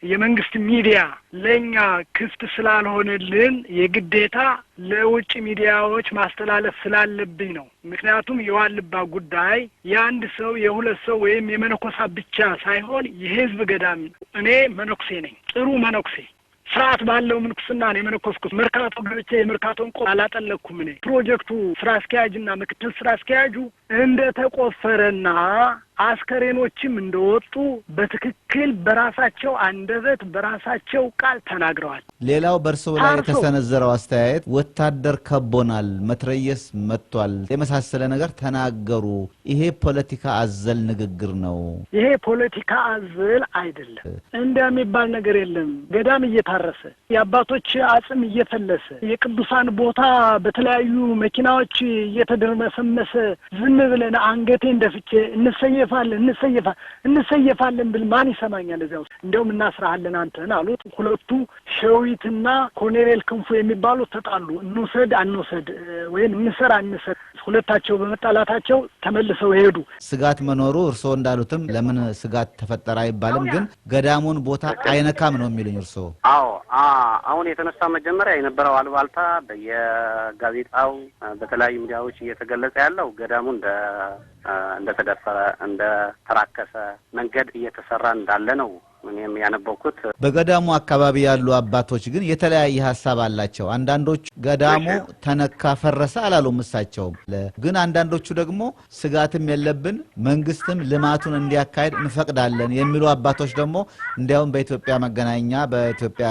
የመንግስት ሚዲያ ለኛ ክፍት ስላልሆነልን የግዴታ ለውጭ ሚዲያዎች ማስተላለፍ ስላለብኝ ነው። ምክንያቱም የዋልባ ጉዳይ የአንድ ሰው የሁለት ሰው ወይም የመነኮሳ ብቻ ሳይሆን የህዝብ ገዳም ነው። እኔ መነኩሴ ነኝ፣ ጥሩ መነኩሴ ስርዓት ባለው ምንኩስና ነው የመነኮስኩት። መርካቶ ገብቼ የመርካቶን ቆ አላጠለቅኩም። እኔ ፕሮጀክቱ ስራ አስኪያጅና ምክትል ስራ አስኪያጁ እንደተቆፈረና አስከሬኖችም እንደወጡ በትክክል በራሳቸው አንደበት በራሳቸው ቃል ተናግረዋል። ሌላው በርሶ ላይ የተሰነዘረው አስተያየት ወታደር ከቦናል፣ መትረየስ መጥቷል የመሳሰለ ነገር ተናገሩ። ይሄ ፖለቲካ አዘል ንግግር ነው። ይሄ ፖለቲካ አዘል አይደለም። እንደሚባል ነገር የለም። ገዳም እየታረሰ የአባቶች አጽም እየፈለሰ የቅዱሳን ቦታ በተለያዩ መኪናዎች እየተደረመሰመሰ ዝም ብለን አንገቴ እንደፍቼ እንሰየፋለን ብል ማን ይሰማኛል? እዚያው እንደውም እናስራለን አንተን አሉት። ሁለቱ ሸዊትና ኮሎኔል ክንፉ የሚባሉት ተጣሉ። እንውሰድ አንውሰድ ወይም እንሰራ አንሰራ፣ ሁለታቸው በመጣላታቸው ተመልሰው ሄዱ። ስጋት መኖሩ እርሶ እንዳሉትም ለምን ስጋት ተፈጠረ አይባልም፣ ግን ገዳሙን ቦታ አይነካም ነው የሚሉኝ እርሶ? አዎ አሁን የተነሳ መጀመሪያ የነበረው አልባልታ በየጋዜጣው በተለያዩ ሚዲያዎች እየተገለጸ ያለው ገዳሙ እንደተደፈረ እንደተራከሰ መንገድ እየተሰራ እንዳለ ነው እኔም ያነበብኩት። በገዳሙ አካባቢ ያሉ አባቶች ግን የተለያየ ሐሳብ አላቸው። አንዳንዶቹ ገዳሙ ተነካ ፈረሰ አላሉም እሳቸው፣ ግን አንዳንዶቹ ደግሞ ስጋትም የለብን መንግስትም ልማቱን እንዲያካሂድ እንፈቅዳለን የሚሉ አባቶች ደግሞ እንዲያውም በኢትዮጵያ መገናኛ በኢትዮጵያ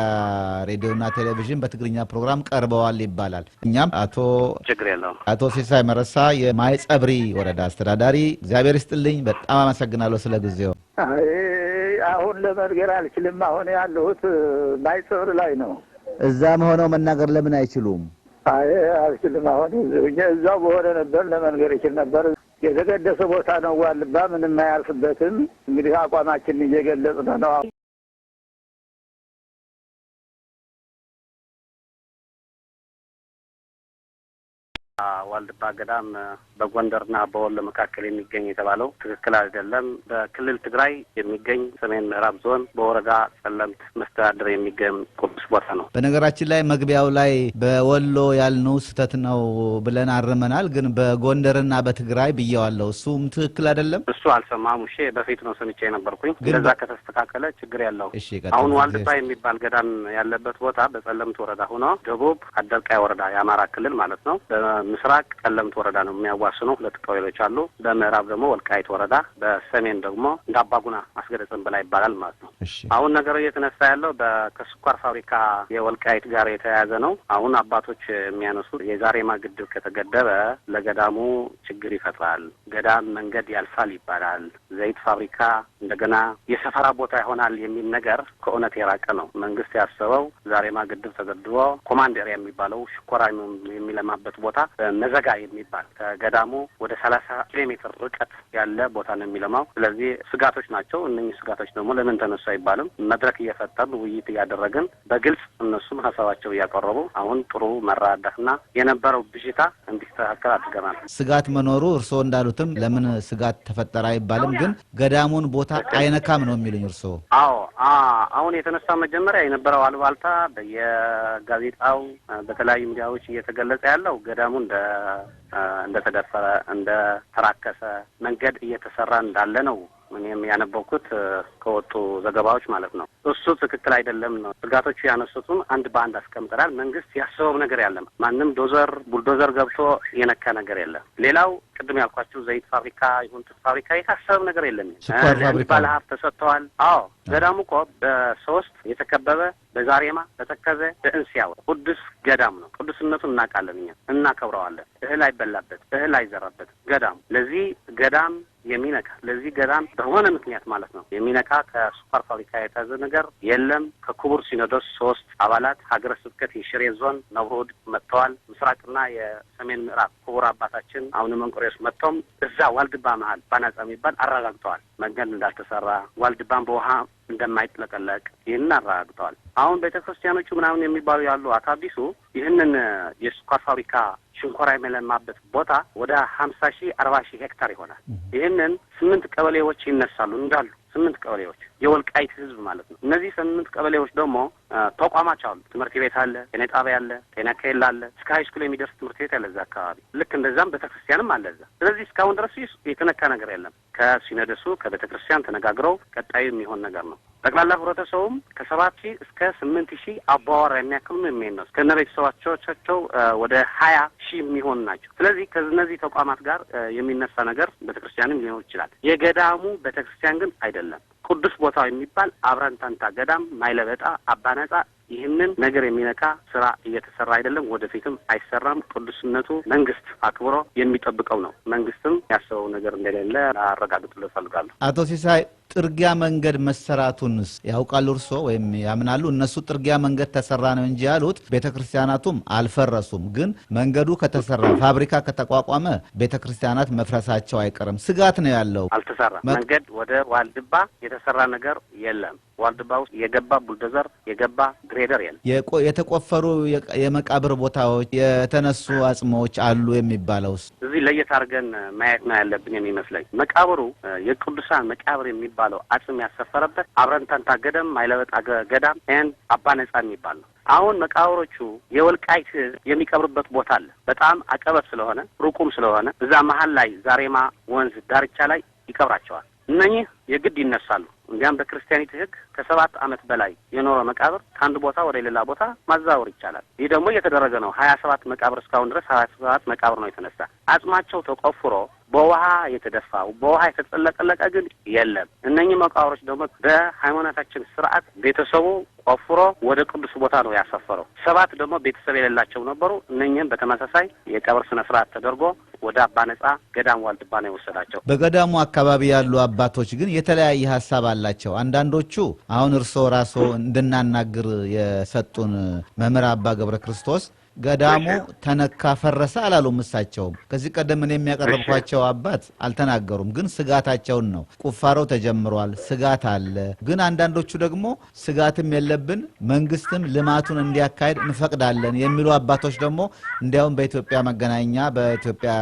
ሬዲዮና ቴሌቪዥን በትግርኛ ፕሮግራም ቀርበዋል ይባላል። እኛም አቶ ሲሳይ መረሳ የማይጸብሪ ወረዳ አስተዳዳሪ፣ እግዚአብሔር ይስጥልኝ፣ በጣም አመሰግናለሁ ስለ ጊዜው። አሁን ለመርገር አልችልም። አሁን ያለሁት ማይጸብር ላይ ነው። እዛም ሆነው መናገር ለምን አይችሉም? አልችልም። አሁን እዛው በሆነ ነበር ለመንገር ይችል ነበር። የተቀደሰ ቦታ ነው ዋልባ፣ ምንም አያልፍበትም። እንግዲህ አቋማችን እየገለጽን ነው። ዋልድባ ገዳም በጎንደርና በወሎ መካከል የሚገኝ የተባለው ትክክል አይደለም። በክልል ትግራይ የሚገኝ ሰሜን ምዕራብ ዞን በወረዳ ጸለምት መስተዳድር የሚገኝ ቅዱስ ቦታ ነው። በነገራችን ላይ መግቢያው ላይ በወሎ ያልነው ስህተት ነው ብለን አርመናል፣ ግን በጎንደርና በትግራይ ብየዋለሁ። እሱም ትክክል አይደለም። እሱ አልሰማም። እሺ በፊት ነው ሰምቼ የነበርኩኝ። እንደዛ ከተስተካከለ ችግር የለው። አሁን ዋልድባ የሚባል ገዳም ያለበት ቦታ በጸለምት ወረዳ ሆኖ ደቡብ አደርቃይ ወረዳ የአማራ ክልል ማለት ነው። ምስራቅ ቀለምት ወረዳ ነው የሚያዋስነው። ሁለት ቀበሌዎች አሉ። በምዕራብ ደግሞ ወልቃይት ወረዳ፣ በሰሜን ደግሞ እንዳባጉና አስገደጽን በላይ ይባላል ማለት ነው። አሁን ነገሩ እየተነሳ ያለው ከስኳር ፋብሪካ የወልቃይት ጋር የተያያዘ ነው። አሁን አባቶች የሚያነሱት የዛሬማ ግድብ ከተገደበ ለገዳሙ ችግር ይፈጥራል፣ ገዳም መንገድ ያልፋል ይባላል፣ ዘይት ፋብሪካ እንደገና የሰፈራ ቦታ ይሆናል የሚል ነገር ከእውነት የራቀ ነው። መንግስት ያሰበው ዛሬማ ግድብ ተገድቦ ኮማንድ ኤሪያ የሚባለው ሽኮራ የሚለማበት ቦታ መዘጋ የሚባል ከገዳሙ ወደ 30 ኪሎ ሜትር ርቀት ያለ ቦታ ነው የሚለማው። ስለዚህ ስጋቶች ናቸው። እነኚህ ስጋቶች ደግሞ ለምን ተነሱ አይባልም። መድረክ እየፈጠርን ውይይት እያደረግን በግልጽ እነሱም ሀሳባቸው እያቀረቡ አሁን ጥሩ መራዳትና የነበረው ብዥታ እንዲስተካከል አድርገናል። ስጋት መኖሩ እርስዎ እንዳሉትም ለምን ስጋት ተፈጠረ አይባልም፣ ግን ገዳሙን ቦታ አይነካም ነው የሚሉኝ እርስዎ? አዎ አሁን የተነሳ መጀመሪያ የነበረው አልባልታ በየጋዜጣው በተለያዩ ሚዲያዎች እየተገለጸ ያለው ገዳሙ እንደተደፈረ እንደተራከሰ መንገድ እየተሰራ እንዳለ ነው እኔም ያነበብኩት ከወጡ ዘገባዎች ማለት ነው። እሱ ትክክል አይደለም ነው። ስጋቶቹ ያነሱትን አንድ በአንድ አስቀምጠናል። መንግስት ያሰበው ነገር ያለም ማንም ቡልዶዘር ገብቶ የነካ ነገር የለም። ሌላው ቅድም ያልኳችሁ ዘይት ፋብሪካ ይሁን ጥጥ ፋብሪካ የታሰበ ነገር የለም። ባለ ሀብት ተሰጥተዋል። አዎ ገዳሙ እኮ በሶስት የተከበበ በዛሬማ በተከዘ በእንስያው ቅዱስ ገዳም ነው። ቅዱስነቱን እናውቃለን፣ እኛ እናከብረዋለን። እህል አይበላበት፣ እህል አይዘራበት ገዳም። ለዚህ ገዳም የሚነካ ለዚህ ገዳም በሆነ ምክንያት ማለት ነው የሚነካ ከስኳር ፋብሪካ የተያዘ ነገር የለም። ከክቡር ሲኖዶስ 3 አባላት ሀገረ ስብከት የሽሬ ዞን ነብሮድ መጥተዋል። ምስራቅና የሰሜን ምዕራብ ክቡር አባታችን አሁን መንቆሬስ መጥቶም እዛ ዋልድባ መሀል ባናጻ የሚባል አረጋግጠዋል። መንገድ እንዳልተሰራ ዋልድባን በውሃ እንደማይጥለቀለቅ ይህንን አረጋግጠዋል። አሁን ቤተክርስቲያኖቹ ምናምን የሚባሉ ያሉ አታዲሱ ይህንን የስኳር ፋብሪካ ሽንኮራ የሚለማበት ቦታ ወደ 50,000 40,000 ሄክታር ይሆናል። ይህንን 8 ቀበሌዎች ይነሳሉ እንዳሉ 8 ቀበሌዎች የወልቃይት ህዝብ ማለት ነው። እነዚህ 8 ቀበሌዎች ደግሞ ተቋማት አሉ። ትምህርት ቤት አለ፣ ጤና ጣቢያ አለ፣ ጤና ኬላ አለ፣ እስከ ሃይ ስኩል የሚደርስ ትምህርት ቤት ያለ እዛ አካባቢ። ልክ እንደዛም ቤተክርስቲያንም አለ እዛ። ስለዚህ እስካሁን ድረስ የተነካ ነገር የለም። ከሲኖዶሱ ከቤተክርስቲያን ተነጋግረው ቀጣዩ የሚሆን ነገር ነው። ጠቅላላ ህብረተሰቡም ከ7,000 እስከ 8,000 አባወራ የሚያክሉ ነው የሚሆነው። ከነ ቤተሰቦቻቸው ወደ 20,000 የሚሆን ናቸው። ስለዚህ ከእነዚህ ተቋማት ጋር የሚነሳ ነገር ቤተክርስቲያንም ሊኖር ይችላል። የገዳሙ ቤተክርስቲያን ግን አይደለም። ቅዱስ ቦታው የሚባል አብረንታንታ ገዳም ማይለበጣ አባነጻ ይህንን ነገር የሚነካ ስራ እየተሰራ አይደለም፣ ወደፊትም አይሰራም። ቅዱስነቱ መንግስት አክብሮ የሚጠብቀው ነው። መንግስትም ያሰበው ነገር እንደሌለ አረጋግጥልህ እፈልጋለሁ። አቶ ሲሳይ ጥርጊያ መንገድ መሰራቱንስ ያውቃሉ እርሶ ወይም ያምናሉ? እነሱ ጥርጊያ መንገድ ተሰራ ነው እንጂ ያሉት ቤተክርስቲያናቱም አልፈረሱም። ግን መንገዱ ከተሰራ ፋብሪካ ከተቋቋመ ቤተክርስቲያናት መፍረሳቸው አይቀርም። ስጋት ነው ያለው። አልተሰራ መንገድ ወደ ዋልድባ የተሰራ ነገር የለም። ዋልድባ ውስጥ የገባ ቡልዶዘር የገባ ግሬደር የለም። የተቆፈሩ የመቃብር ቦታዎች የተነሱ አጽሞች አሉ የሚባለውስ እዚህ ለየት አድርገን ማየት ነው ያለብን የሚመስለኝ። መቃብሩ የቅዱሳን መቃብር የሚባለው አጽም ያሰፈረበት አብረንታንታ ገዳም ማይለበጣ ገዳም አባ ነጻ የሚባል ነው። አሁን መቃብሮቹ የወልቃይት የሚቀብርበት ቦታ አለ። በጣም አቀበት ስለሆነ ሩቁም ስለሆነ እዛ መሀል ላይ ዛሬማ ወንዝ ዳርቻ ላይ ይቀብራቸዋል። እነኚህ የግድ ይነሳሉ። እንዲያም በክርስቲያኒት ሕግ ከ7 ዓመት በላይ የኖረ መቃብር ከአንድ ቦታ ወደ ሌላ ቦታ ማዛወር ይቻላል። ይህ ደግሞ እየተደረገ ነው። 27 መቃብር እስካሁን ድረስ 27 መቃብር ነው የተነሳ። አጽማቸው ተቆፍሮ በውሃ የተደፋው በውሃ የተጠለቀለቀ ግን የለም። እነኚህ መቃብሮች ደግሞ በሃይማኖታችን ስርዓት ቤተሰቡ ቆፍሮ ወደ ቅዱስ ቦታ ነው ያሰፈረው። 7 ደግሞ ቤተሰብ የሌላቸው ነበሩ። እነኚህም በተመሳሳይ የቀብር ስነ ስርዓት ተደርጎ ወደ አባ ነጻ ገዳም ዋልድባ ነው የወሰዳቸው። በገዳሙ አካባቢ ያሉ አባቶች ግን የተለያየ ሐሳብ አላቸው። አንዳንዶቹ አሁን እርሶ ራስዎ እንድናናግር የሰጡን መምህር አባ ገብረ ክርስቶስ ገዳሙ ተነካ ፈረሰ አላሉም። እሳቸውም ከዚህ ቀደም እኔ የሚያቀርብኳቸው አባት አልተናገሩም። ግን ስጋታቸውን ነው። ቁፋሮው ተጀምሯል፣ ስጋት አለ። ግን አንዳንዶቹ ደግሞ ስጋትም የለብን መንግስትም ልማቱን እንዲያካሄድ እንፈቅዳለን የሚሉ አባቶች ደግሞ እንዲያውም በኢትዮጵያ መገናኛ በኢትዮጵያ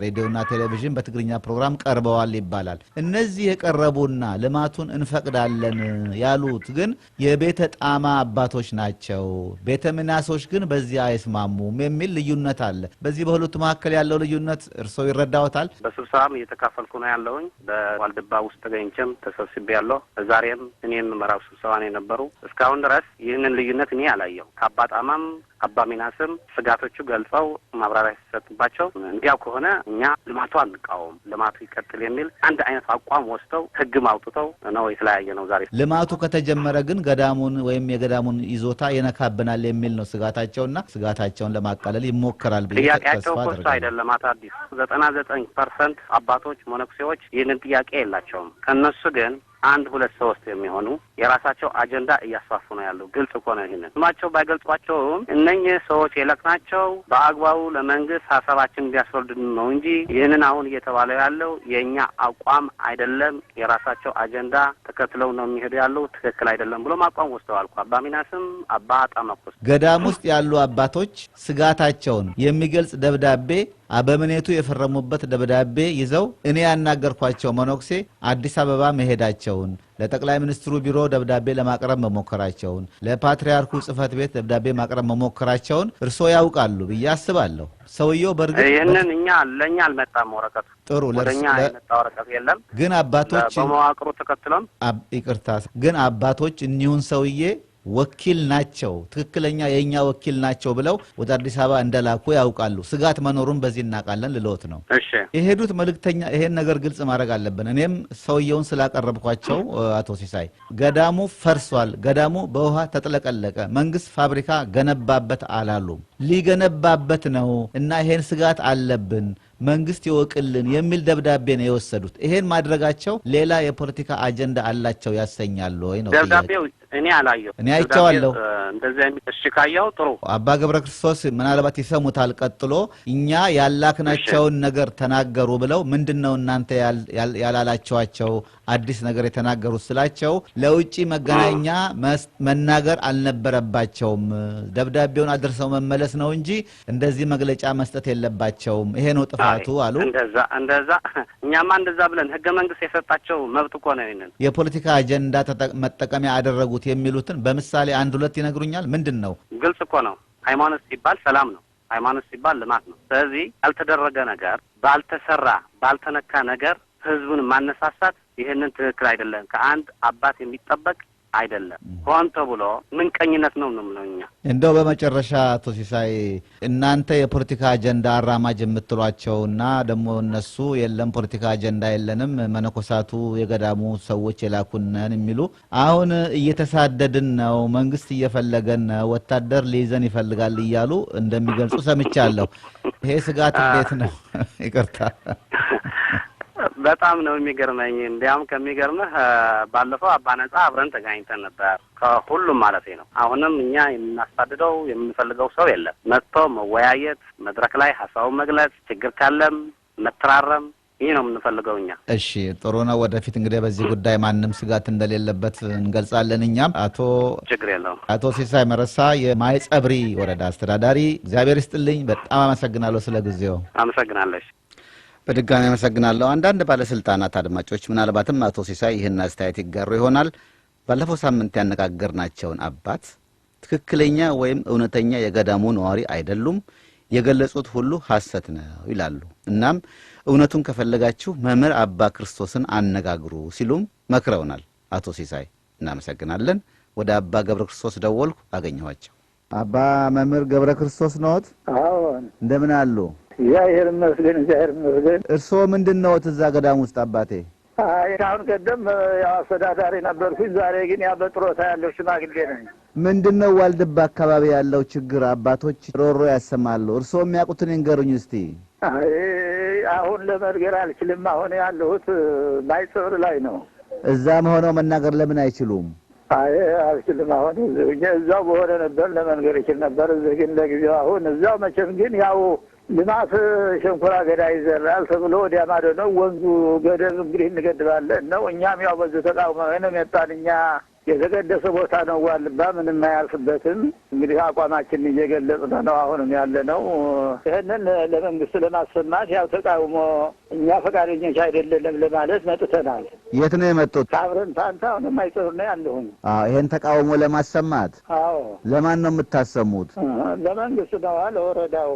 ሬዲዮና ቴሌቪዥን በትግርኛ ፕሮግራም ቀርበዋል ይባላል። እነዚህ የቀረቡና ልማቱን እንፈቅዳለን ያሉት ግን የቤተ ጣማ አባቶች ናቸው። ቤተ ምናሶች ግን በዚያ አይስማሙም የሚል ልዩነት አለ። በዚህ በሁለቱ መካከል ያለው ልዩነት እርስዎ ይረዳዎታል? በስብሰባም እየተካፈልኩ ነው ያለውኝ። በዋልድባ ውስጥ ተገኝቼም ተሰብስቤያለሁ። ዛሬም እኔን መራው ስብሰባ ነው የነበሩ። እስካሁን ድረስ ይህንን ልዩነት እኔ አላየው። ከአባጣማም አባ ሚናስም ስጋቶቹ ገልጸው ማብራሪያ ሲሰጥባቸው እንዲያው ከሆነ እኛ ልማቱ አንቃወም፣ ልማቱ ይቀጥል የሚል አንድ አይነት አቋም ወስደው ህግም አውጥተው ነው የተለያየ ነው። ዛሬ ልማቱ ከተጀመረ ግን ገዳሙን ወይም የገዳሙን ይዞታ የነካብናል የሚል ነው ስጋታቸውና ስጋታቸውን ለማቃለል ይሞከራል ብዬ ጥያቄያቸው ኮርስ አይደለም። አዲስ 99% አባቶች መነኩሴዎች ይህንን ጥያቄ የላቸውም። ከነሱ ግን 1 2 3 የሚሆኑ የራሳቸው አጀንዳ እያስፋፉ ነው ያለው። ግልጽ እኮ ነው። ይሄንን ስማቸው ባይገልጿቸውም እነኚህ ሰዎች የለቅናቸው በአግባቡ ለመንግስት ሀሳባችን እንዲያስረዱን ነው እንጂ ይህንን አሁን እየተባለ ያለው የኛ አቋም አይደለም፣ የራሳቸው አጀንዳ ተከትለው ነው የሚሄዱ ያለው፣ ትክክል አይደለም ብሎ አቋም ወስደዋል። አባ ሚናስም አባ ጣመቁስ ገዳም ውስጥ ያሉ አባቶች ስጋታቸውን የሚገልጽ ደብዳቤ አበምኔቱ የፈረሙበት ደብዳቤ ይዘው እኔ ያናገርኳቸው መነኩሴ አዲስ አበባ መሄዳቸውን ለጠቅላይ ሚኒስትሩ ቢሮ ደብዳቤ ለማቅረብ መሞከራቸውን ለፓትሪያርኩ ጽፈት ቤት ደብዳቤ ማቅረብ መሞከራቸውን እርስዎ ያውቃሉ ብዬ አስባለሁ። ሰውየው በርግጥ ይሄንን ለኛ አልመጣም ወረቀቱ። ጥሩ ለኛ የመጣ ወረቀት የለም። ግን አባቶች በመዋቅሩ ተከትሎም ይቅርታ ግን አባቶች እኒሁን ሰውዬ ወኪል ናቸው፣ ትክክለኛ የኛ ወኪል ናቸው ብለው ወደ አዲስ አበባ እንደላኩ ያውቃሉ። ስጋት መኖሩን በዚህ እናቃለን ልሎት ነው። እሺ የሄዱት መልእክተኛ ይሄን ነገር ግልጽ ማድረግ አለብን። እኔም ሰውየውን ስላቀረብኳቸው አቶ ሲሳይ ገዳሙ ፈርሷል፣ ገዳሙ በውሃ ተጥለቀለቀ፣ መንግስት ፋብሪካ ገነባበት አላሉም። ሊገነባበት ነው እና ይሄን ስጋት አለብን መንግስት ይወቅልን የሚል ደብዳቤ ነው የወሰዱት። ይሄን ማድረጋቸው ሌላ የፖለቲካ አጀንዳ አላቸው ያሰኛል ወይ ነው ደብዳቤው? እኔ አላየው። እኔ አይቼዋለሁ። እንደዚህ የሚተሽካያው ጥሩ አባ ገብረ ክርስቶስ ምናልባት ይሰሙታል። ቀጥሎ እኛ ያላክናቸውን ነገር ተናገሩ ብለው ምንድነው እናንተ ያላላችኋቸው አዲስ ነገር የተናገሩት ስላቸው ለውጪ መገናኛ መናገር አልነበረባቸውም፣ ደብዳቤውን አድርሰው መመለስ ለማድረስ ነው እንጂ እንደዚህ መግለጫ መስጠት የለባቸውም ይሄ ነው ጥፋቱ አሉ እንደዛ እኛማ እንደዛ ብለን ህገ መንግስት የሰጣቸው መብት እኮ ነው ይሄንን የፖለቲካ አጀንዳ መጠቀሚያ ያደረጉት የሚሉትን በምሳሌ አንድ ሁለት ይነግሩኛል ምንድነው ግልጽ እኮ ነው ሃይማኖት ሲባል ሰላም ነው ሃይማኖት ሲባል ልማት ነው ስለዚህ ያልተደረገ ነገር ባልተሰራ ባልተነካ ነገር ህዝቡን ማነሳሳት ይሄንን ትክክል አይደለም ከአንድ አባት የሚጠበቅ አይደለም ሆን ተብሎ ምንቀኝነት ነው ምንኛ እንደው በመጨረሻ አቶ ሲሳይ እናንተ የፖለቲካ አጀንዳ አራማጅ የምትሏቸውና ደግሞ እነሱ የለም ፖለቲካ አጀንዳ የለንም መነኮሳቱ የገዳሙ ሰዎች የላኩነን የሚሉ አሁን እየተሳደድን ነው መንግስት እየፈለገን ወታደር ሊይዘን ይፈልጋል እያሉ እንደሚገልጹ ሰምቻለሁ ይሄ ስጋት እንዴት ነው ይቅርታ በጣም ነው የሚገርመኝ እንዲያም ከሚገርምህ ባለፈው አባነጻ አብረን ተገናኝተን ነበር ከሁሉም ማለት ነው አሁንም እኛ የምናስፋድደው የምንፈልገው ሰው የለም መጥቶ መወያየት መድረክ ላይ ሐሳቡን መግለጽ ችግር ካለም መተራረም ይሄ ነው የምንፈልገው እኛ እሺ ጥሩ ነው ወደፊት እንግዲህ በዚህ ጉዳይ ማንንም ስጋት እንደሌለበት እንገልጻለን እኛም አቶ ሲሳይ መረሳ የማይጸብሪ ወረዳ አስተዳዳሪ እግዚአብሔር ይስጥልኝ በጣም አመሰግናለሁ ስለ ጊዜው አመሰግናለሁ በድጋሚ አመሰግናለሁ አንዳንድ ባለስልጣናት አድማጮች ምናልባትም አቶ ሲሳይ ይሄን አስተያየት ይጋሩ ይሆናል ባለፈው ሳምንት ያነጋገርናቸውን አባት ትክክለኛ ወይም እውነተኛ የገዳሙ ነዋሪ አይደሉም የገለጹት ሁሉ ሐሰት ነው ይላሉ እናም እውነቱን ከፈለጋችሁ መምህር አባ ክርስቶስን አነጋግሩ ሲሉም መክረውናል አቶ ሲሳይ እናመሰግናለን ወደ አባ ገብረ ክርስቶስ ደወልኩ አገኘኋቸው አባ መምህር ገብረ ክርስቶስ ነዎት አዎ እንደምን አሉ እግዚአብሔር ይመስገን እርስዎ ምንድነው እዛ ገዳም ውስጥ አባቴ አሁን ቀደም ያው አስተዳዳሪ ነበርኩኝ ዛሬ ግን ያ በጥሮታ ያለው ሽማግሌ ነኝ ምንድነው ዋልድባ አካባቢ ያለው ችግር አባቶች ሮሮ ያሰማሉ እርስዎ የሚያውቁትን ይንገሩኝ እስቲ አሁን ለመርገር አልችልም አሁን ያለሁት ማይጸብር ላይ ነው እዛም ሆነው መናገር ለምን አይችሉም አልችልም አሁን እዛው በሆነ ነበር ለመንገር ይችል ነበር እዚህ ግን ለጊዜው አሁን እዛው መቼም ግን ያው ልማት ሸንኮራ አገዳ ይዘራል ተብሎ ወዲያ ማዶ ነው ወንዙ ገደብ እንግዲህ እንገድባለን ነው እኛም ያው በዚህ ተቃውመን ነው የመጣንኛ የተቀደሰ ቦታ ነው ዋልባ ምንም አያልፍበትም እንግዲህ አቋማችን እየገለጽን ነው አሁንም ያለ ነው ይሄንን ለመንግስት ለማሰማት ያው ተቃውሞ እኛ ፈቃደኞች አይደለም ለማለት መጥተናል የት ነው የመጡት ታብረን ታንታው ነው ማይጸብር ነው ያለሁኝ ይሄን ተቃውሞ ለማሰማት አዎ ለማን ነው የምታሰሙት ለመንግስት ነው ለወረዳው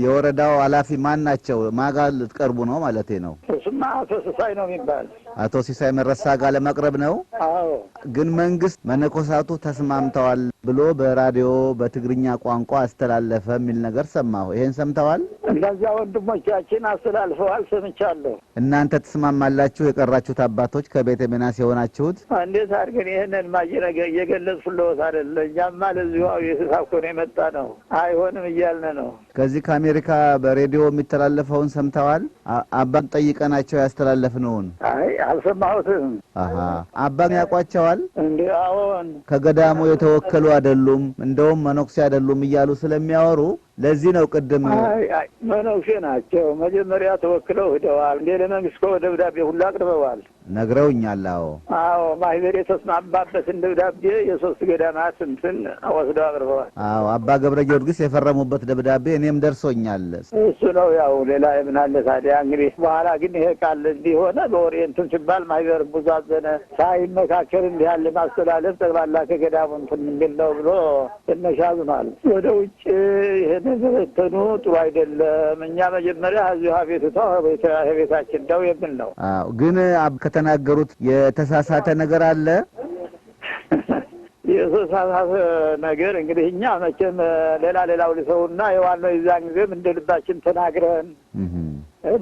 የወረዳው ኃላፊ ማን ናቸው ማጋል ልትቀርቡ ነው ማለቴ ነው እሱማ አቶ ሲሳይ ነው የሚባል አቶ ሲሳይ መረሳ ጋር ለማቅረብ ነው አዎ ግን መንግስት መነኮሳቱ ተስማምተዋል ብሎ በራዲዮ በትግርኛ ቋንቋ አስተላለፈ የሚል ነገር ሰማሁ ይሄን ሰምተዋል እንደዛ ወንድሞቻችን አስተላልፈዋል ሰምቻለሁ እናንተ ተስማማላችሁ የቀራችሁት አባቶች ከቤተ መናስ የሆናችሁት እንዴት አድርገን ይሄንን ማየነገ እየገለጽኩልዎት አይደል እኛማ ለዚሁ የተሳኮነ የመጣ ነው አይሆንም እያልን ነው ከዚህ ከአሜሪካ በሬዲዮ የሚተላለፈውን ሰምተዋል አባን ጠይቀናቸው ያስተላለፍነውን አልሰማሁትም አባን ያቋቸዋል እንዴ አዎን ከገዳሙ የተወከሉ አይደሉም እንደውም መነኩሴ አይደሉም እያሉ ስለሚያወሩ ለዚህ ነው ቅድም መነኩሴ ናቸው መጀመሪያ ተወክለው ሄደዋል እንደ ለመንግስት ደብዳቤ ሁሉ አቅርበዋል ነግረውኛል አዎ ማህበሬ ተስማማበት ደብዳቤ የሶስት ገዳማት እንትን ወስደው አቅርበዋል አባ ገብረ ጊዮርጊስ የፈረሙበት ደብዳቤ እኔም ደርሶኛል እሱ ነው ያው ሌላ ምን አለ ታዲያ እንግዲህ በኋላ ግን ይሄ ቃል እንዲሆነ በኦሪየንቱን ሲባል ማህበር ብዙአዘነ ሳይመካከል እንዲህ ያለ ማስተላለፍ ጠቅላላ ከገዳሙ እንትን የሚል ነው ብሎ ተነሻዝናል ወደ ውጭ ይሄን ዘበተኑ ጥሩ አይደለም እኛ መጀመሪያ እዚሁ ቤታችን ነው የምን ነው ግን ከተናገሩት የተሳሳተ ነገር አለ የተሳሳተ ነገር እንግዲህ እኛ መቼም ሌላው ልሰውና የዋናው ይዛን ጊዜም እንደልባችን ተናግረን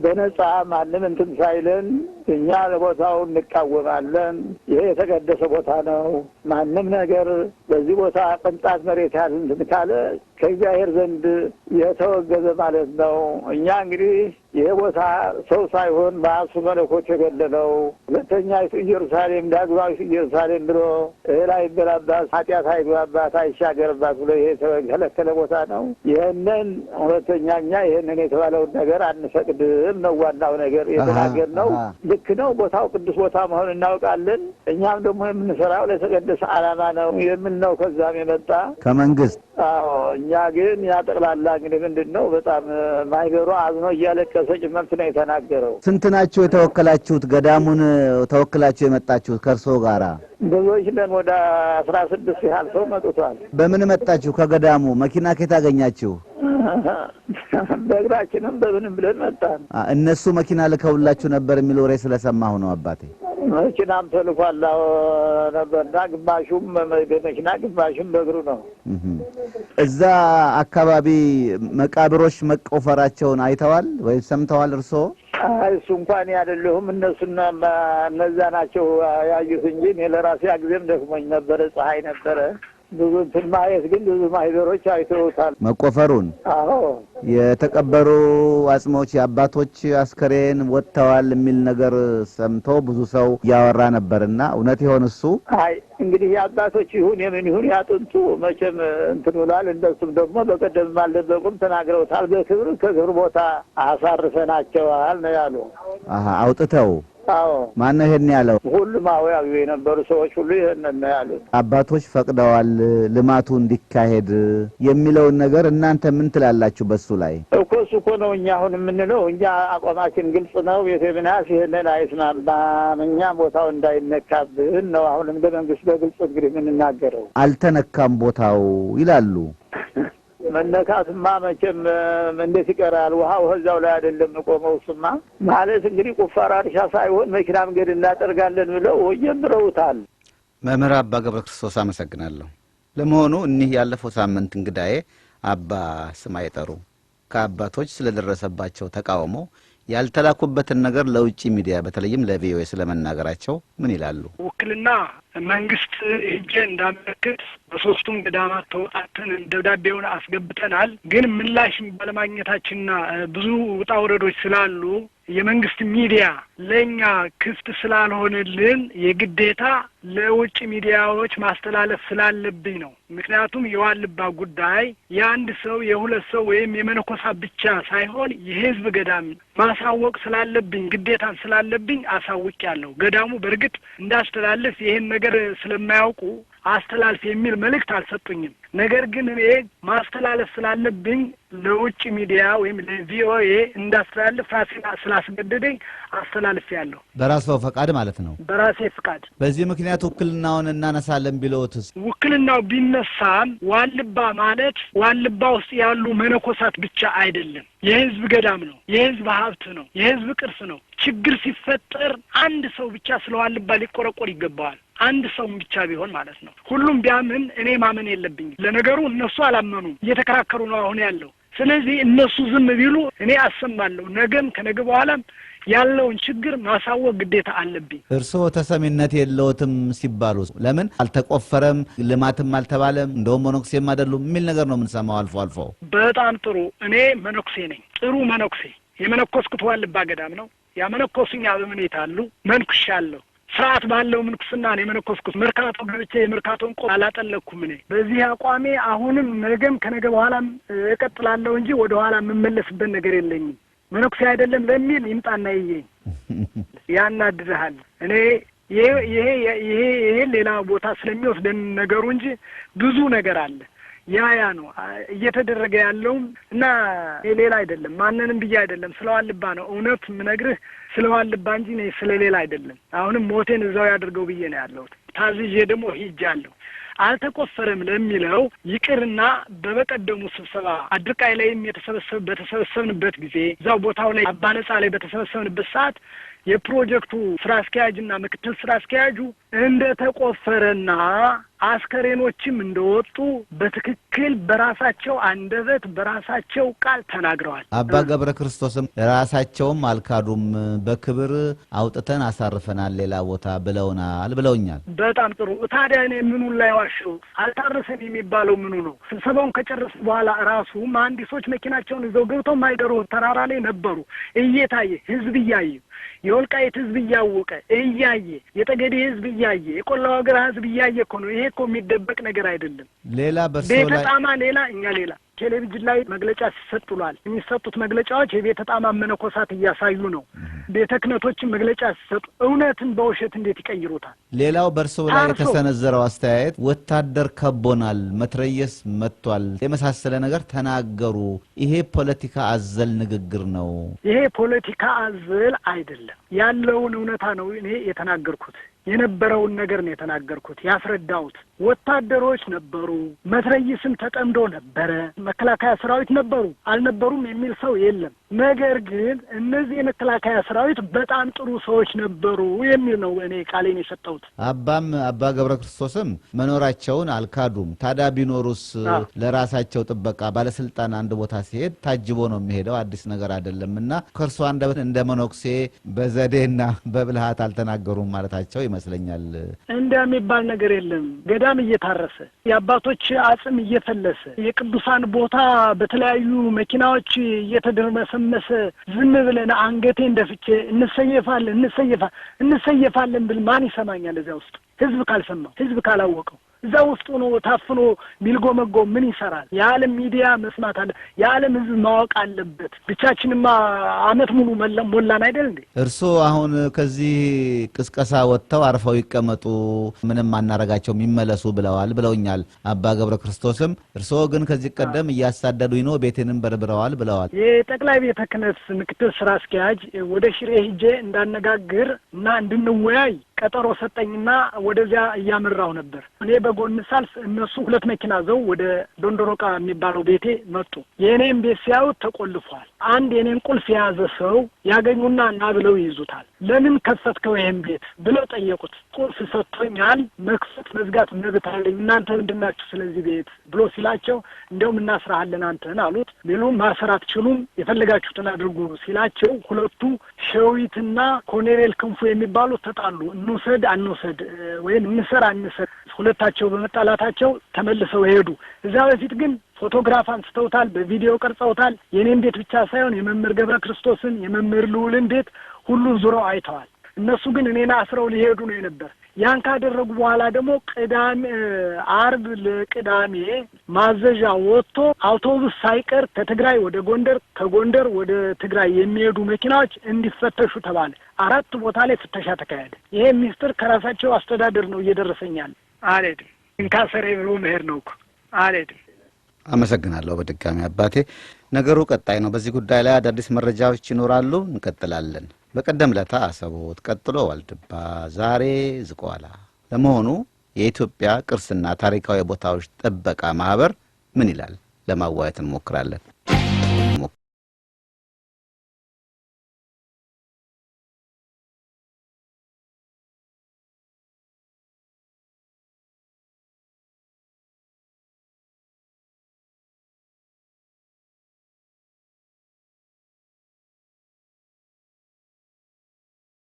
በነጻ ማንም እንትን ሳይለን እኛ ለቦታው እንቃወማለን ይሄ የተቀደሰ ቦታ ነው ማንም ነገር በዚህ ቦታ ቅንጣት መሬት ያለ ካለ ከእግዚአብሔር ዘንድ የተወገዘ ማለት ነው እኛ እንግዲህ ይሄ ቦታ ሰው ሳይሆን በአሱ መለኮት የገለለው ሁለተኛ ኢየሩሳሌም ዳግማዊት ኢየሩሳሌም ብሎ ላይ በላባት ኃጢአት አይግባባት አይሻገርባት ብሎ ይሄ የተከለከለ ቦታ ነው ይሄንን ሁለተኛኛ ይሄንን የተባለውን ነገር አንፈቅድም ነው ዋናው ነገር የተናገር ነው ልክ ነው ቦታው ቅዱስ ቦታ መሆኑን እናውቃለን እኛም ደግሞ የምንሰራው ለተቀደሰ ዓላማ ነው የምንነው ከዛም የመጣ ከመንግስት እኛ ግን ያጠቅላላ እንግዲህ ምንድነው በጣም ማይበሩ አዝኖ እያለቀሰ ጭምርት ነው የተናገረው። ስንት ናችሁ የተወከላችሁት? ገዳሙን ተወክላችሁ የመጣችሁት ከርሶ ጋራ? ብዙዎች ነን። ወደ 16 ያህል ሰው መጥቷል። በምን መጣችሁ? ከገዳሙ መኪና ከየት አገኛችሁ? በእግራችንም በምንም ብለን መጣን። እነሱ መኪና ልከውላችሁ ነበር የሚል ወሬ ስለሰማሁ ነው አባቴ። መኪናም ተልኳል ነበርና ግማሹም በመኪና ግማሹም በእግሩ ነው። እዛ አካባቢ መቃብሮች መቆፈራቸውን አይተዋል ወይ ሰምተዋል እርሶ? እሱ እንኳን ያደለሁም እነሱና እነዛ ናቸው ያዩት እንጂ እኔ ለራሴ አግዘም ደክሞኝ ነበረ፣ ፀሐይ ነበረ። ብዙ ማየት ግን ብዙ ማህበሮች አይተውታል መቆፈሩን። የተቀበሩ አጽሞች የአባቶች አስከሬን ወጥተዋል የሚል ነገር ሰምቶ ብዙ ሰው ያወራ ነበርና እውነት ይሆን እሱ? አይ እንግዲህ የአባቶች ይሁን የምን ይሁን ያጥንቱ መቼም እንትን ብሏል። እንደሱም ደግሞ በቀደም ማለበቁም ተናግረውታል። በክብር ከክብር ቦታ አሳርፈናቸዋል ነው ያሉ። አውጥተው ማን ነው ይሄን ያለው? ሁሉም አውያው የነበሩ ሰዎች ሁሉ ይሄን ነው ያሉት። አባቶች ፈቅደዋል ልማቱ እንዲካሄድ የሚለውን ነገር እናንተ ምን ትላላችሁ በሱ ላይ? እኮ ነው እኛ አሁን የምንለው እኛ አቋማችን ግልጽ ነው። የቴብናስ ይሄንን አይስማማም፣ እኛ ቦታው እንዳይነካብን ነው አሁንም በመንግስት በግልጽ እንግዲህ የምንናገረው። አልተነካም ቦታው ይላሉ። መነካትማ መቼም እንዴት ይቀራል? ውሃው እዛው ላይ አይደለም ቆመው። እሱማ ማለት እንግዲህ ቁፋሮ እርሻ ሳይሆን መኪና መንገድ እናጠርጋለን ብለው ጀምረውታል። መምህር አባ ገብረ ክርስቶስ አመሰግናለሁ። ለመሆኑ እኒህ ያለፈው ሳምንት እንግዳዬ አባ ስም አይጠሩ ከአባቶች ስለደረሰባቸው ተቃውሞ ያልተላኩበትን ነገር ለውጭ ሚዲያ በተለይም ለቪኦኤ ስለመናገራቸው ምን ይላሉ? ውክልና መንግስት እጄ እንዳመለክት በሶስቱም ገዳማት ተወጣተን ደብዳቤውን አስገብተናል። ግን ምላሽ ባለማግኘታችንና ብዙ ውጣ ውረዶች ስላሉ የመንግስት ሚዲያ ለኛ ክፍት ስላልሆነልን የግዴታ ለውጭ ሚዲያዎች ማስተላለፍ ስላለብኝ ነው። ምክንያቱም የዋልባ ጉዳይ የአንድ ሰው የሁለት ሰው ወይም የመነኮሳ ብቻ ሳይሆን የህዝብ ገዳም ማሳወቅ ስላለብኝ ግዴታን ስላለብኝ አሳውቄያለሁ። ገዳሙ በእርግጥ እንዳስተላልፍ ይሄን ነገር ስለማያውቁ አስተላልፍ የሚል መልእክት አልሰጡኝም። ነገር ግን እኔ ማስተላለፍ ስላለብኝ ለውጭ ሚዲያ ወይም ለቪኦኤ እንዳስተላልፍ ራሴን ስላስገደደኝ አስተላልፌያለሁ። በራስዎ ፈቃድ ማለት ነው? በራሴ ፈቃድ። በዚህ ምክንያት ውክልናውን እናነሳለን ቢለውትስ? ውክልናው ቢነሳም ዋልባ ማለት ዋልባ ውስጥ ያሉ መነኮሳት ብቻ አይደለም። የህዝብ ገዳም ነው፣ የህዝብ ሀብት ነው፣ የህዝብ ቅርስ ነው። ችግር ሲፈጠር አንድ ሰው ብቻ ስለዋልባ ሊቆረቆር ይገባዋል። አንድ ሰው ብቻ ቢሆን ማለት ነው። ሁሉም ቢያምን እኔ ማመን የለብኝም። ለነገሩ እነሱ አላመኑም፣ እየተከራከሩ ነው አሁን ያለው። ስለዚህ እነሱ ዝም ቢሉ እኔ አሰማለሁ። ነገም ከነገ በኋላም ያለውን ችግር ማሳወቅ ግዴታ አለብኝ። እርስዎ ተሰሚነት የለውትም ሲባሉ ለምን አልተቆፈረም ልማትም አልተባለም እንደውም መነኩሴም አይደሉም የሚል ነገር ነው የምንሰማው አልፎ አልፎ። በጣም ጥሩ። እኔ መነኩሴ ነኝ፣ ጥሩ መነኩሴ። የመነኮስኩት ዋልባ ገዳም ነው። ያመነኮሱኝ አበምኔት አሉ፣ መንኩሻለሁ። ስርዓት ባለው ምንኩስና ነው የመነኮስኩት። መርካቶ ገብቼ የመርካቶን ቆብ አላጠለኩም። እኔ በዚህ አቋሜ አሁንም ነገም ከነገ በኋላም እቀጥላለሁ እንጂ ወደ ኋላ የምመለስበት ነገር የለኝም። መነኩሴ አይደለም ለሚል ይምጣና ይየኝ ያናድርሃል። እኔ ይሄ ሌላ ቦታ ስለሚወስደን ነገሩ እንጂ ብዙ ነገር አለ። ያ ነው እየተደረገ ያለውም እና ሌላ አይደለም። ማንንም ብዬ አይደለም፣ ስለዋልባ ነው እውነት የምነግርህ፣ ስለዋልባ እንጂ ነው ስለሌላ አይደለም። አሁንም ሞቴን እዛው ያድርገው ብዬ ነው ያለሁት። ታዝዤ ደግሞ ሂጃለሁ። አልተቆፈረም ለሚለው ይቅርና በበቀደሙ ስብሰባ አድርቃይ ላይም በተሰበሰብንበት ጊዜ እዛው ቦታው ላይ አባነጻ ላይ በተሰበሰብንበት ሰዓት የፕሮጀክቱ ስራ አስኪያጅና ምክትል ስራ አስኪያጁ እንደተቆፈረና አስከሬኖችም እንደወጡ በትክክል በራሳቸው አንደበት በራሳቸው ቃል ተናግረዋል። አባ ገብረ ክርስቶስም ራሳቸውም አልካዱም። በክብር አውጥተን አሳርፈናል ሌላ ቦታ ብለውኛል። በጣም ጥሩ። ታዲያ እኔ ምኑን ላይ ዋሽው? አልታረሰም የሚባለው ምኑ ነው? ስብሰባውን ከጨረስ በኋላ ራሱ መሐንዲሶች መኪናቸውን ይዘው ገብተው ማይደሩ ተራራ ላይ ነበሩ። እየታየ ህዝብ እያየ የወልቃይት ህዝብ እያወቀ እያየ የጠገዴ ህዝብ እያየ የቆላው ሀገር ህዝብ እያየ እኮ ነው። ይሄ እኮ የሚደበቅ ነገር አይደለም። ሌላ በርሶ ላይ ቤተጣማ ሌላ እኛ ሌላ ቴሌቪዥን ላይ መግለጫ ሲሰጥ ብሏል። የሚሰጡት መግለጫዎች የቤተ ጣማ መነኮሳት እያሳዩ ነው። ቤተ ክህነቶችን መግለጫ ሲሰጡ እውነትን በውሸት እንዴት ይቀይሩታል? ሌላው በእርስዎ ላይ የተሰነዘረው አስተያየት ወታደር ከቦናል፣ መትረየስ መጥቷል የመሳሰለ ነገር ተናገሩ። ይሄ ፖለቲካ አዘል ንግግር ነው። ይሄ ፖለቲካ አዘል አይደለም። ያለውን እውነታ ነው እኔ የተናገርኩት። የነበረውን ነገር ነው የተናገርኩት። ያስረዳሁት ወታደሮች ነበሩ፣ መትረየስም ተጠምዶ ነበረ፣ መከላከያ ሰራዊት ነበሩ። አልነበሩም የሚል ሰው የለም። ነገር ግን እነዚህ የመከላከያ ሰራዊት በጣም ጥሩ ሰዎች ነበሩ የሚል ነው እኔ ቃሌን የሰጠሁት። አባ ገብረ ክርስቶስም መኖራቸውን አልካዱም። ታዲያ ቢኖሩስ ለራሳቸው ጥበቃ ባለስልጣን አንድ ቦታ ሲሄድ ታጅቦ ነው የሚሄደው፣ አዲስ ነገር አይደለምና ከርሶ አንደበት እንደ መነኩሴ በዘዴና በብልሃት አልተናገሩም ማለታቸው ይመስለኛል። እንደሚባል ነገር የለም። ገዳም እየታረሰ የአባቶች አጽም እየፈለሰ የቅዱሳን ቦታ በተለያዩ መኪናዎች እየተደረመሰ ዝም ብለን አንገቴ እንደፍቼ እንሰየፋለን ብል ማን ይሰማኛል? እዚያ ውስጥ ህዝብ ካልሰማው፣ ህዝብ ካላወቀው እዛ ውስጥ ሆኖ ታፍኖ ሚልጎመጎ ምን ይሰራል? የዓለም ሚዲያ መስማት አለ። የዓለም ህዝብ ማወቅ አለበት። ብቻችንማ አመት ሙሉ ሞላን አይደል እንዴ? እርስዎ አሁን ከዚህ ቅስቀሳ ወጥተው አርፈው ይቀመጡ፣ ምንም አናረጋቸው የሚመለሱ ብለውኛል አባ ገብረ ክርስቶስም። እርስዎ ግን ከዚህ ቀደም እያሳደዱኝ ነው፣ ቤቴንም በርብረዋል ብለዋል። የጠቅላይ ቤተ ክህነት ምክትል ስራ አስኪያጅ ወደ ሽሬ ሂጄ እንዳነጋግር እና እንድንወያይ ቀጠሮ ሰጠኝና ወደዚያ እያመራው ነበር። እኔ በጎን ሳልፍ እነሱ 2 መኪና ዘው ወደ ዶንዶሮቃ የሚባለው ቤቴ መጡ። የኔን ቤት ሲያዩት ተቆልፏል። አንድ የኔን ቁልፍ የያዘ ሰው ያገኙና እና ብለው ይይዙታል። ለምን ከፈትከው ይሄን ቤት ብለው ጠየቁት። ቁልፍ ሰጥቶኛል፣ መክፈት መዝጋት መብት አለኝ፣ እናንተ ምንድናችሁ ስለዚህ ቤት ብሎ ሲላቸው እንደውም እናስራለን አንተን አሉት። ሌሎም ማሰር አትችሉም፣ የፈለጋችሁትን አድርጉ ሲላቸው ሁለቱ ሸዊትና ኮሎኔል ክንፉ የሚባሉት ተጣሉ። እንውሰድ አንውሰድ ወይም እንሰራ አንሰድ፣ ሁለታቸው በመጣላታቸው ተመልሰው ሄዱ። እዛ በፊት ግን ፎቶግራፍ አንስተውታል፣ በቪዲዮ ቀርጸውታል። የኔን ቤት ብቻ ሳይሆን የመምህር ገብረ ክርስቶስን የመምህር ልዑልን ቤት ሁሉን ዙረው አይተዋል። እነሱ ግን እኔን አስረው ሊሄዱ ነው የነበር። ያን ካደረጉ በኋላ ደግሞ አርብ ለቅዳሜ ማዘዣ ወጥቶ አውቶቡስ ሳይቀር ከትግራይ ወደ ጎንደር፣ ከጎንደር ወደ ትግራይ የሚሄዱ መኪናዎች እንዲፈተሹ ተባለ። 4 ቦታ ላይ ፍተሻ ተካሄደ። ይሄ ሚስጥር ከራሳቸው አስተዳደር ነው እየደረሰኛል። አልሄድም፣ እንካሰሬ ብሎ መሄድ ነው እኮ አልሄድም። አመሰግናለሁ በድጋሚ አባቴ። ነገሩ ቀጣይ ነው። በዚህ ጉዳይ ላይ አዳዲስ መረጃዎች ይኖራሉ፣ እንቀጥላለን። በቀደም ለታ አሰቦት፣ ቀጥሎ ዋልድባ፣ ዛሬ ዝቋላ። ለመሆኑ የኢትዮጵያ ቅርስና ታሪካዊ ቦታዎች ጥበቃ ማህበር ምን ይላል? ለማዋየት እንሞክራለን።